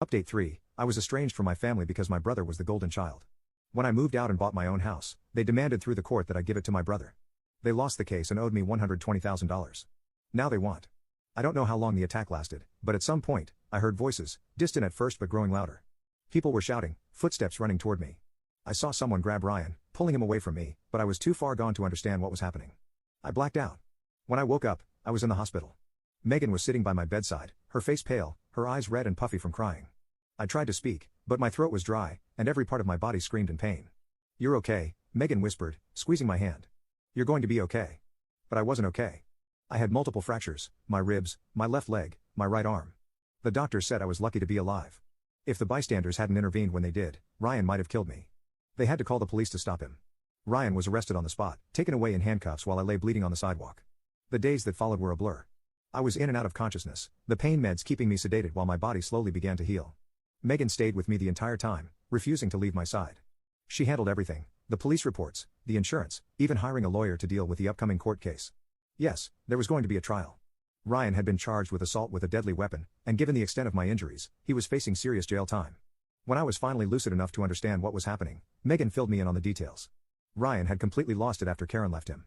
Update 3. I was estranged from my family because my brother was the golden child. When I moved out and bought my own house, they demanded through the court that I give it to my brother. They lost the case and owed me $120,000. Now they want. I don't know how long the attack lasted, but at some point, I heard voices, distant at first but growing louder. People were shouting, footsteps running toward me. I saw someone grab Ryan, pulling him away from me, but I was too far gone to understand what was happening. I blacked out. When I woke up, I was in the hospital. Megan was sitting by my bedside, her face pale, her eyes red and puffy from crying. I tried to speak, but my throat was dry, and every part of my body screamed in pain. "You're okay," Megan whispered, squeezing my hand. "You're going to be okay." But I wasn't okay. I had multiple fractures, my ribs, my left leg, my right arm. The doctors said I was lucky to be alive. If the bystanders hadn't intervened when they did, Ryan might have killed me. They had to call the police to stop him. Ryan was arrested on the spot, taken away in handcuffs while I lay bleeding on the sidewalk. The days that followed were a blur. I was in and out of consciousness, the pain meds keeping me sedated while my body slowly began to heal. Megan stayed with me the entire time, refusing to leave my side. She handled everything, the police reports, the insurance, even hiring a lawyer to deal with the upcoming court case. Yes, there was going to be a trial. Ryan had been charged with assault with a deadly weapon, and given the extent of my injuries, he was facing serious jail time. When I was finally lucid enough to understand what was happening, Megan filled me in on the details. Ryan had completely lost it after Karen left him.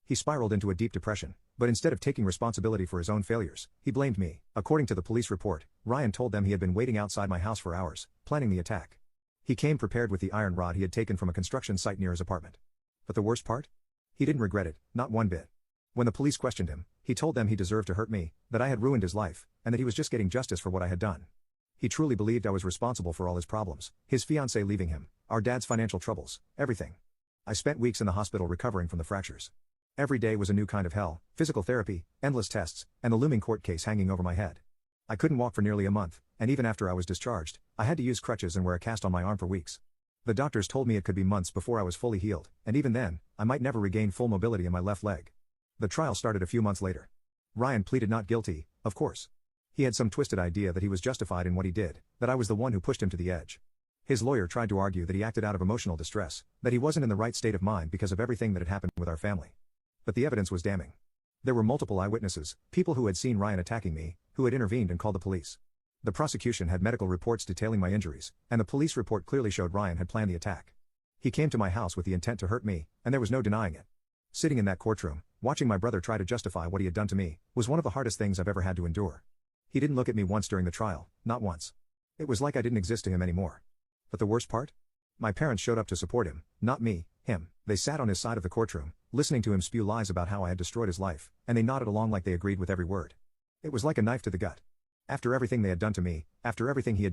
He spiraled into a deep depression, but instead of taking responsibility for his own failures, he blamed me. According to the police report, Ryan told them he had been waiting outside my house for hours, planning the attack. He came prepared with the iron rod he had taken from a construction site near his apartment. But the worst part? He didn't regret it, not one bit. When the police questioned him, he told them he deserved to hurt me, that I had ruined his life, and that he was just getting justice for what I had done. He truly believed I was responsible for all his problems, his fiancée leaving him, our dad's financial troubles, everything. I spent weeks in the hospital recovering from the fractures. Every day was a new kind of hell, physical therapy, endless tests, and the looming court case hanging over my head. I couldn't walk for nearly a month, and even after I was discharged, I had to use crutches and wear a cast on my arm for weeks. The doctors told me it could be months before I was fully healed, and even then, I might never regain full mobility in my left leg. The trial started a few months later. Ryan pleaded not guilty, of course. He had some twisted idea that he was justified in what he did, that I was the one who pushed him to the edge. His lawyer tried to argue that he acted out of emotional distress, that he wasn't in the right state of mind because of everything that had happened with our family. But the evidence was damning. There were multiple eyewitnesses, people who had seen Ryan attacking me, who had intervened and called the police. The prosecution had medical reports detailing my injuries, and the police report clearly showed Ryan had planned the attack. He came to my house with the intent to hurt me, and there was no denying it. Sitting in that courtroom, watching my brother try to justify what he had done to me, was one of the hardest things I've ever had to endure. He didn't look at me once during the trial, not once. It was like I didn't exist to him anymore. But the worst part? My parents showed up to support him, not me, him. They sat on his side of the courtroom, listening to him spew lies about how I had destroyed his life, and they nodded along like they agreed with every word. It was like a knife to the gut. After everything they had done to me, after everything he had done